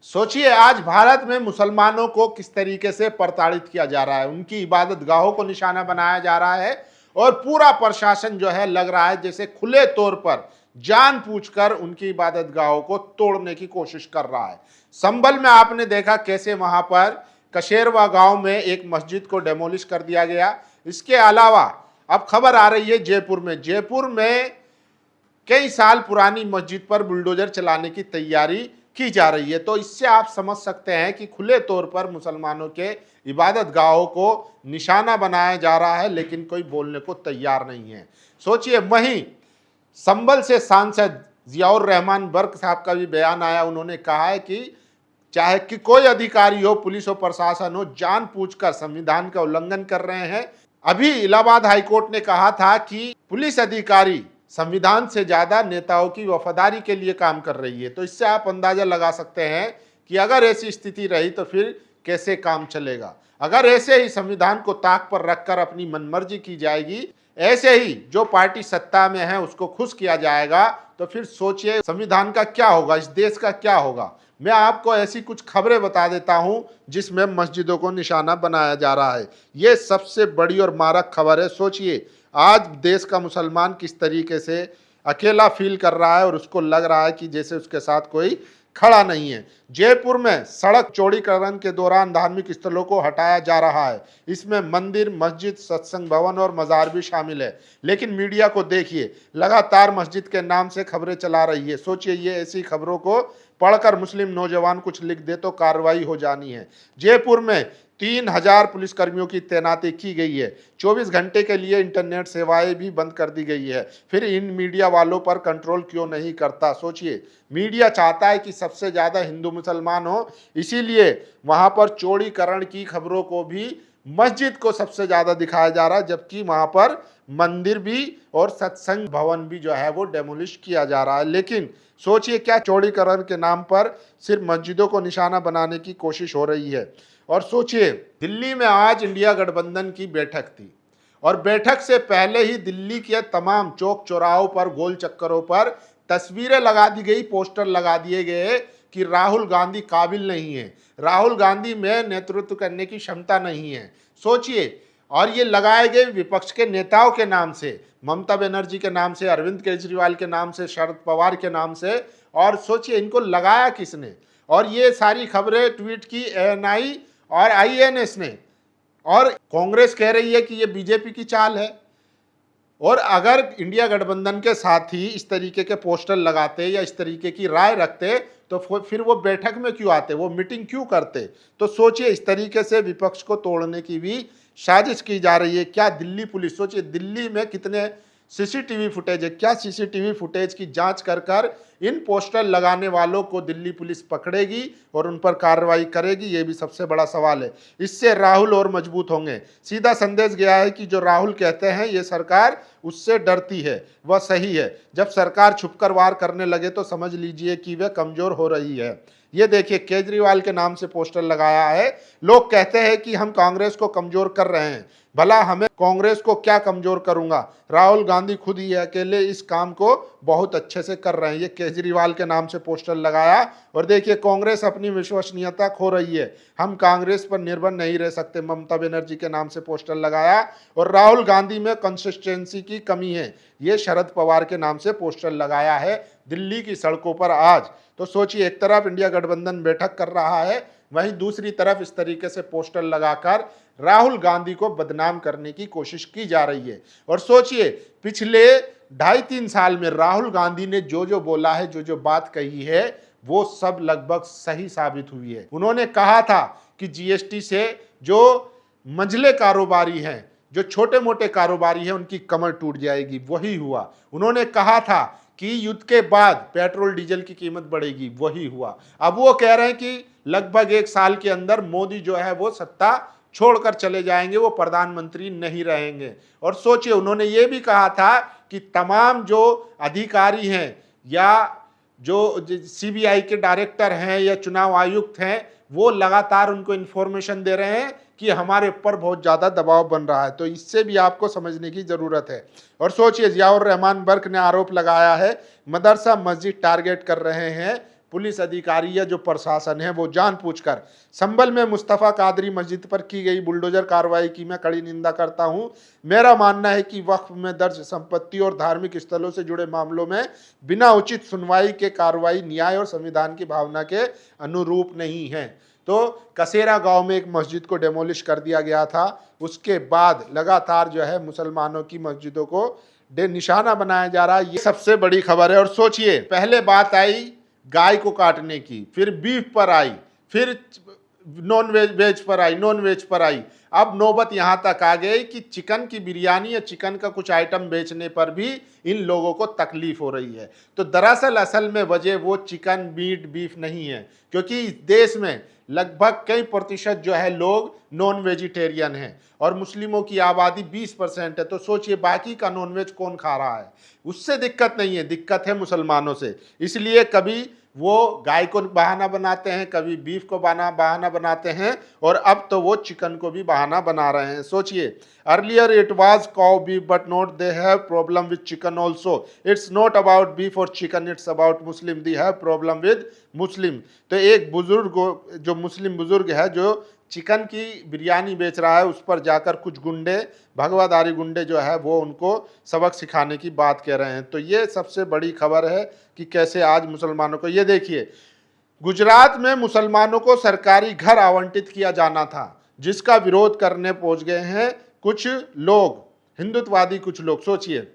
सोचिए आज भारत में मुसलमानों को किस तरीके से प्रताड़ित किया जा रहा है, उनकी इबादत गाहों को निशाना बनाया जा रहा है और पूरा प्रशासन जो है लग रहा है जैसे खुले तौर पर जानबूझकर उनकी इबादत गाहों को तोड़ने की कोशिश कर रहा है। संभल में आपने देखा कैसे वहां पर कशेरवा गांव में एक मस्जिद को डेमोलिश कर दिया गया। इसके अलावा अब खबर आ रही है जयपुर में कई साल पुरानी मस्जिद पर बुलडोजर चलाने की तैयारी की जा रही है। तो इससे आप समझ सकते हैं कि खुले तौर पर मुसलमानों के इबादत गाहों को निशाना बनाया जा रहा है, लेकिन कोई बोलने को तैयार नहीं है। सोचिए, वहीं संभल से सांसद जियाउर रहमान बर्क साहब का भी बयान आया। उन्होंने कहा है कि चाहे कि कोई अधिकारी हो, पुलिस हो, प्रशासन हो, जानबूझकर संविधान का उल्लंघन कर रहे हैं। अभी इलाहाबाद हाईकोर्ट ने कहा था कि पुलिस अधिकारी संविधान से ज्यादा नेताओं की वफादारी के लिए काम कर रही है। तो इससे आप अंदाजा लगा सकते हैं कि अगर ऐसी स्थिति रही तो फिर कैसे काम चलेगा। अगर ऐसे ही संविधान को ताक पर रखकर अपनी मनमर्जी की जाएगी, ऐसे ही जो पार्टी सत्ता में है उसको खुश किया जाएगा, तो फिर सोचिए संविधान का क्या होगा, इस देश का क्या होगा। मैं आपको ऐसी कुछ खबरें बता देता हूं जिसमें मस्जिदों को निशाना बनाया जा रहा है। यह सबसे बड़ी और मारक खबर है। सोचिए आज देश का मुसलमान किस तरीके से अकेला फील कर रहा है और उसको लग रहा है कि जैसे उसके साथ कोई खड़ा नहीं है। जयपुर में सड़क चौड़ीकरण के दौरान धार्मिक स्थलों को हटाया जा रहा है। इसमें मंदिर, मस्जिद, सत्संग भवन और मजार भी शामिल है। लेकिन मीडिया को देखिए, लगातार मस्जिद के नाम से खबरें चला रही है। सोचिए ये ऐसी खबरों को पढ़कर मुस्लिम नौजवान कुछ लिख दे तो कार्रवाई हो जानी है। जयपुर में 3000 पुलिसकर्मियों की तैनाती की गई है। 24 घंटे के लिए इंटरनेट सेवाएं भी बंद कर दी गई है। फिर इन मीडिया वालों पर कंट्रोल क्यों नहीं करता। सोचिए, मीडिया चाहता है कि सबसे ज्यादा हिंदू मुसलमान हो, इसीलिए वहां पर चौड़ीकरण की खबरों को भी, मस्जिद को सबसे ज्यादा दिखाया जा रहा है, जबकि वहां पर मंदिर भी और सत्संग भवन भी जो है वो डेमोलिश किया जा रहा है। लेकिन सोचिए क्या चौड़ीकरण के नाम पर सिर्फ मस्जिदों को निशाना बनाने की कोशिश हो रही है। और सोचिए दिल्ली में आज इंडिया गठबंधन की बैठक थी और बैठक से पहले ही दिल्ली के तमाम चौक चौराहों पर, गोल चक्करों पर तस्वीरें लगा दी गई, पोस्टर लगा दिए गए कि राहुल गांधी काबिल नहीं है, राहुल गांधी में नेतृत्व करने की क्षमता नहीं है। सोचिए, और ये लगाए गए विपक्ष के नेताओं के नाम से, ममता बनर्जी के नाम से, अरविंद केजरीवाल के नाम से, शरद पवार के नाम से। और सोचिए इनको लगाया किसने। और ये सारी खबरें ट्वीट की एएनआई और आईएनएस ने। और कांग्रेस कह रही है कि ये बीजेपी की चाल है। और अगर इंडिया गठबंधन के साथ ही इस तरीके के पोस्टर लगाते या इस तरीके की राय रखते तो फिर वो बैठक में क्यों आते, वो मीटिंग क्यों करते। तो सोचिए इस तरीके से विपक्ष को तोड़ने की भी साजिश की जा रही है। क्या दिल्ली पुलिस, सोचिए दिल्ली में कितने सीसीटीवी फुटेज है, क्या सीसीटीवी फुटेज की जांच कर कर इन पोस्टर लगाने वालों को दिल्ली पुलिस पकड़ेगी और उन पर कार्रवाई करेगी, ये भी सबसे बड़ा सवाल है। इससे राहुल और मजबूत होंगे। सीधा संदेश गया है कि जो राहुल कहते हैं ये सरकार उससे डरती है, वह सही है। जब सरकार छुपकर वार करने लगे तो समझ लीजिए कि वह कमजोर हो रही है। ये देखिए केजरीवाल के नाम से पोस्टर लगाया है। लोग कहते हैं कि हम कांग्रेस को कमजोर कर रहे हैं, भला हमें कांग्रेस को क्या कमजोर करूंगा, राहुल गांधी खुद ही अकेले इस काम को बहुत अच्छे से कर रहे हैं। ये केजरीवाल के नाम से पोस्टर लगाया और देखिए कांग्रेस अपनी विश्वसनीयता खो रही है, हम कांग्रेस पर निर्भर नहीं रह सकते, ममता बनर्जी के नाम से पोस्टर लगाया। और राहुल गांधी में कंसिस्टेंसी की कमी है, ये शरद पवार के नाम से पोस्टर लगाया है दिल्ली की सड़कों पर आज। तो सोचिए एक तरफ इंडिया गठबंधन बैठक कर रहा है, वहीं दूसरी तरफ इस तरीके से पोस्टर लगाकर राहुल गांधी को बदनाम करने की कोशिश की जा रही है। और सोचिए पिछले 2.5-3 साल में राहुल गांधी ने जो जो बोला है, जो जो बात कही है, वो सब लगभग सही साबित हुई है। उन्होंने कहा था कि जीएसटी से जो मंझले कारोबारी हैं, जो छोटे मोटे कारोबारी हैं, उनकी कमर टूट जाएगी, वही हुआ। उन्होंने कहा था कि युद्ध के बाद पेट्रोल डीजल की कीमत बढ़ेगी, वही हुआ। अब वो कह रहे हैं कि लगभग 1 साल के अंदर मोदी जो है वो सत्ता छोड़कर चले जाएंगे, वो प्रधानमंत्री नहीं रहेंगे। और सोचिए उन्होंने ये भी कहा था कि तमाम जो अधिकारी हैं या जो सीबीआई के डायरेक्टर हैं या चुनाव आयुक्त हैं, वो लगातार उनको इन्फॉर्मेशन दे रहे हैं कि हमारे ऊपर बहुत ज़्यादा दबाव बन रहा है। तो इससे भी आपको समझने की ज़रूरत है। और सोचिए जियाउर रहमान बर्क ने आरोप लगाया है मदरसा मस्जिद टारगेट कर रहे हैं पुलिस अधिकारी या जो प्रशासन है वो जानबूझकर। संभल में मुस्तफ़ा कादरी मस्जिद पर की गई बुलडोजर कार्रवाई की मैं कड़ी निंदा करता हूं। मेरा मानना है कि वक्फ में दर्ज संपत्ति और धार्मिक स्थलों से जुड़े मामलों में बिना उचित सुनवाई के कार्रवाई न्याय और संविधान की भावना के अनुरूप नहीं है। तो कसेरा गांव में एक मस्जिद को डेमोलिश कर दिया गया था, उसके बाद लगातार जो है मुसलमानों की मस्जिदों को निशाना बनाया जा रहा है। ये सबसे बड़ी खबर है। और सोचिए, पहले बात आई गाय को काटने की, फिर बीफ पर आई, फिर नॉन वेज वेज पर आई, नॉन वेज पर आई, अब नौबत यहां तक आ गई कि चिकन की बिरयानी या चिकन का कुछ आइटम बेचने पर भी इन लोगों को तकलीफ हो रही है। तो दरअसल असल में वजह वो चिकन मीट बीफ नहीं है, क्योंकि इस देश में लगभग कई प्रतिशत जो है लोग नॉन वेजिटेरियन हैं और मुस्लिमों की आबादी 20% है। तो सोचिए बाकी का नॉन वेज कौन खा रहा है, उससे दिक्कत नहीं है, दिक्कत है मुसलमानों से। इसलिए कभी वो गाय को बहाना बनाते हैं, कभी बीफ को बहाना बनाते हैं, और अब तो वो चिकन को भी बहाना बना रहे हैं। सोचिए, earlier it was cow beef but not they have problem with chicken also. It's not about beef और chicken, it's about Muslim, they have problem with Muslim. तो एक बुजुर्ग, जो मुस्लिम बुजुर्ग है, जो चिकन की बिरयानी बेच रहा है, उस पर जाकर कुछ गुंडे, भगवाधारी गुंडे जो है वो उनको सबक सिखाने की बात कह रहे हैं। तो ये सबसे बड़ी खबर है कि कैसे आज मुसलमानों को, ये देखिए, गुजरात में मुसलमानों को सरकारी घर आवंटित किया जाना था, जिसका विरोध करने पहुंच गए हैं कुछ लोग, हिंदुत्ववादी कुछ लोग। सोचिए,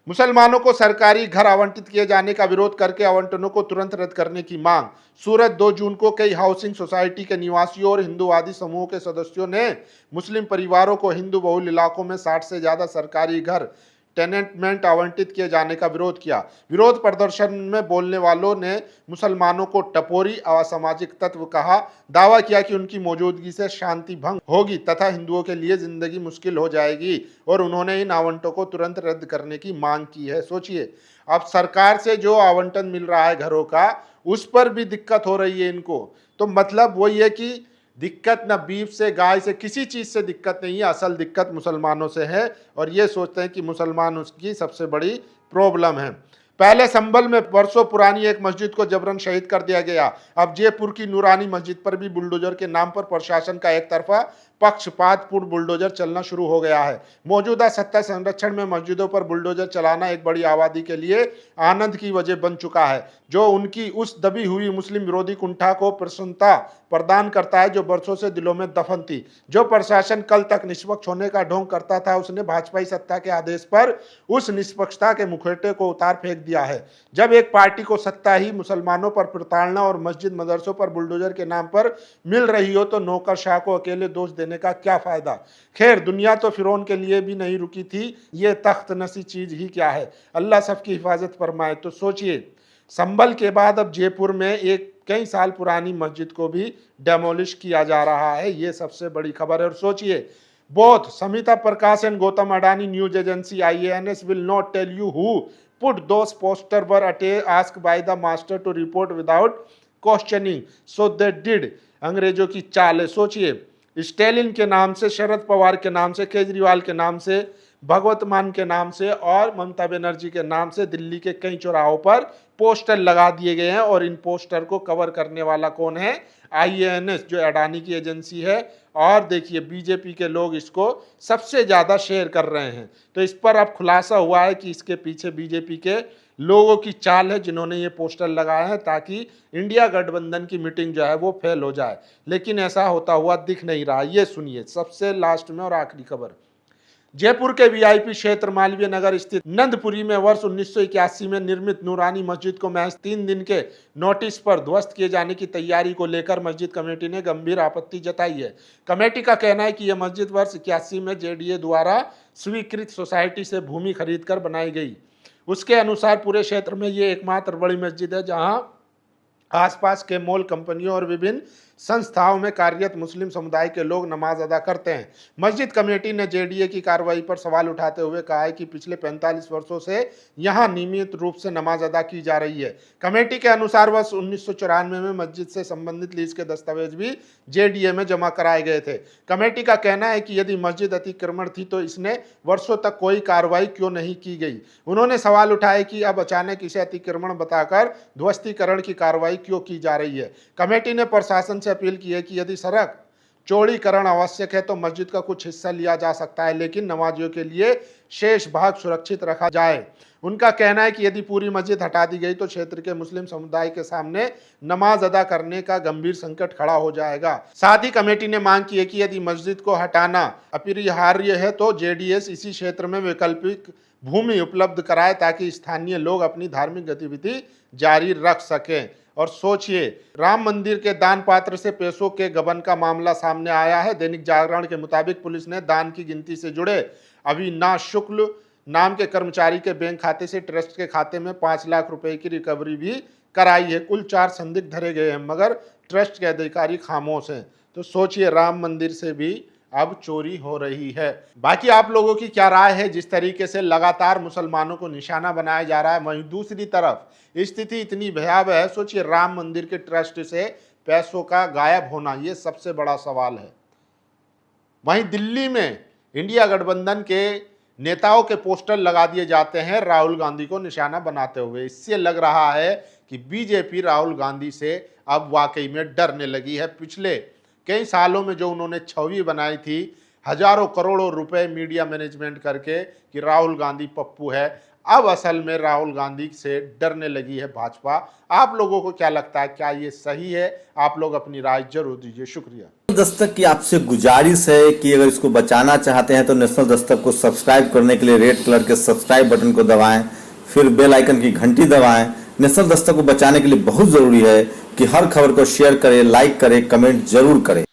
मुसलमानों को सरकारी घर आवंटित किए जाने का विरोध करके आवंटनों को तुरंत रद्द करने की मांग। सूरत 2 जून को कई हाउसिंग सोसाइटी के निवासियों और हिंदूवादी समूहों के सदस्यों ने मुस्लिम परिवारों को हिंदू बहुल इलाकों में 60 से ज्यादा सरकारी घर टेनेटमेंट आवंटित किए जाने का विरोध किया। विरोध प्रदर्शन में बोलने वालों ने मुसलमानों को टपोरी असामाजिक तत्व कहा, दावा किया कि उनकी मौजूदगी से शांति भंग होगी तथा हिंदुओं के लिए जिंदगी मुश्किल हो जाएगी, और उन्होंने इन आवंटों को तुरंत रद्द करने की मांग की है। सोचिए, अब सरकार से जो आवंटन मिल रहा है घरों का, उस पर भी दिक्कत हो रही है इनको। तो मतलब वही है कि दिक्कत न बीफ से, गाय से, किसी चीज से दिक्कत नहीं है, असल दिक्कत मुसलमानों से है, और ये सोचते हैं कि मुसलमान उसकी सबसे बड़ी प्रॉब्लम है। पहले संभल में वर्षों पुरानी एक मस्जिद को जबरन शहीद कर दिया गया। अब जयपुर की नूरानी मस्जिद पर भी बुलडोजर के नाम पर प्रशासन का एक तरफा पक्षपातपूर्ण बुलडोजर चलना शुरू हो गया है। मौजूदा सत्ता संरक्षण में मस्जिदों पर बुलडोजर चलाना एक बड़ी आबादी के लिए आनंद की वजह बन चुका है, जो उनकी उस दबी हुई मुस्लिम विरोधी कुंठा को प्रसन्नता प्रदान करता है जो वर्षों से दिलों में दफन थी। जो प्रशासन कल तक निष्पक्ष होने का ढोंग करता था, उसने भाजपाई सत्ता के आदेश पर उस निष्पक्षता के मुखौटे को उतार फेंक दिया है। जब एक पार्टी को सत्ता ही मुसलमानों पर प्रताड़ना और मस्जिद मदरसों पर बुलडोजर के नाम पर मिल रही हो, तो नौकरशाह को अकेले दोष देने का क्या फायदा। खैर, दुनिया तो फिरौन के लिए भी नहीं रुकी थी, ये तख्त नसी चीज ही क्या है। अल्लाह सबकी हिफाजत फरमाए। तो सोचिए, संभल के बाद अब जयपुर में एक कई साल पुरानी मस्जिद को भी डेमोलिश किया जा रहा है, ये सबसे बड़ी खबर है। और सोचिए, both Samita Prakash and Gautam Adani news agency IANS will not tell you who put those poster were asked by the master to report without questioning, so they did. अंग्रेजों की चाल है। सोचिए, स्टेलिन के नाम से, शरद पवार के नाम से, केजरीवाल के नाम से, भगवत मान के नाम से और ममता बनर्जी के नाम से दिल्ली के कई चौराहों पर पोस्टर लगा दिए गए हैं, और इन पोस्टर को कवर करने वाला कौन है? IANS, जो अडानी की एजेंसी है। और देखिए, बीजेपी के लोग इसको सबसे ज्यादा शेयर कर रहे हैं। तो इस पर अब खुलासा हुआ है कि इसके पीछे बीजेपी के लोगों की चाल है, जिन्होंने ये पोस्टर लगाए हैं ताकि इंडिया गठबंधन की मीटिंग जो है वो फेल हो जाए, लेकिन ऐसा होता हुआ दिख नहीं रहा। ये सुनिए सबसे लास्ट में और आखिरी खबर। जयपुर के VIP क्षेत्र मालवीय नगर स्थित नंदपुरी में वर्ष 1981 में निर्मित नूरानी मस्जिद को महज 3 दिन के नोटिस पर ध्वस्त किए जाने की तैयारी को लेकर मस्जिद कमेटी ने गंभीर आपत्ति जताई है। कमेटी का कहना है कि यह मस्जिद वर्ष 81 में JDA द्वारा स्वीकृत सोसाइटी से भूमि खरीदकर बनाई गई। उसके अनुसार पूरे क्षेत्र में ये एकमात्र बड़ी मस्जिद है जहां आसपास के मॉल, कंपनियों और विभिन्न संस्थाओं में कार्यरत मुस्लिम समुदाय के लोग नमाज अदा करते हैं। मस्जिद कमेटी ने JDA की कार्रवाई पर सवाल उठाते हुए कहा है कि पिछले 45 वर्षों से यहां नियमित रूप से नमाज अदा की जा रही है। कमेटी के अनुसार वर्ष 1994 में मस्जिद से संबंधित लीज के दस्तावेज भी JDA में जमा कराए गए थे। कमेटी का कहना है कि यदि मस्जिद अतिक्रमण थी तो इसने वर्षों तक कोई कार्रवाई क्यों नहीं की गई। उन्होंने सवाल उठाया कि अब अचानक इसे अतिक्रमण बताकर ध्वस्तीकरण की कार्रवाई क्यों की जा रही है। कमेटी ने प्रशासन से अपील की है कि यदि सड़क चौड़ीकरण आवश्यक है तो मस्जिद का कुछ हिस्सा लिया जा सकता है, लेकिन नमाजियों के लिए शेष भाग सुरक्षित रखा जाए। उनका कहना है कि यदि पूरी मस्जिद हटा दी गई तो क्षेत्र के मुस्लिम समुदाय के सामने नमाज अदा करने का गंभीर संकट खड़ा हो जाएगा। साथ ही कमेटी ने मांग की है कि यदि मस्जिद को हटाना अपरिहार्य है तो जेडीएस इसी क्षेत्र में वैकल्पिक भूमि उपलब्ध कराए ताकि स्थानीय लोग अपनी धार्मिक गतिविधि जारी रख सकें। और सोचिए, राम मंदिर के दान पात्र से पैसों के गबन का मामला सामने आया है। दैनिक जागरण के मुताबिक पुलिस ने दान की गिनती से जुड़े अविनाश शुक्ल नाम के कर्मचारी के बैंक खाते से ट्रस्ट के खाते में 5 लाख रुपए की रिकवरी भी कराई है। कुल 4 संदिग्ध धरे गए हैं, मगर ट्रस्ट के अधिकारी खामोश हैं। तो सोचिए, राम मंदिर से भी अब चोरी हो रही है। बाकी आप लोगों की क्या राय है? जिस तरीके से लगातार मुसलमानों को निशाना बनाया जा रहा है, वहीं दूसरी तरफ स्थिति इतनी भयावह है। सोचिए, राम मंदिर के ट्रस्ट से पैसों का गायब होना, ये सबसे बड़ा सवाल है। वहीं दिल्ली में इंडिया गठबंधन के नेताओं के पोस्टर लगा दिए जाते हैं राहुल गांधी को निशाना बनाते हुए। इससे लग रहा है कि बीजेपी राहुल गांधी से अब वाकई में डरने लगी है। पिछले कई सालों में जो उन्होंने छवि बनाई थी, हजारों करोड़ों रुपए मीडिया मैनेजमेंट करके कि राहुल गांधी पप्पू है, अब असल में राहुल गांधी से डरने लगी है भाजपा। आप लोगों को क्या लगता है, क्या ये सही है? आप लोग अपनी राय जरूर दीजिए। शुक्रिया। दस्तक की आपसे गुजारिश है कि अगर इसको बचाना चाहते हैं तो नेशनल दस्तक को सब्सक्राइब करने के लिए रेड कलर के सब्सक्राइब बटन को दबाएं, फिर बेल आइकन की घंटी दबाएं। नेशनल दस्तक को बचाने के लिए बहुत जरूरी है कि हर खबर को शेयर करें, लाइक करें, कमेंट जरूर करें।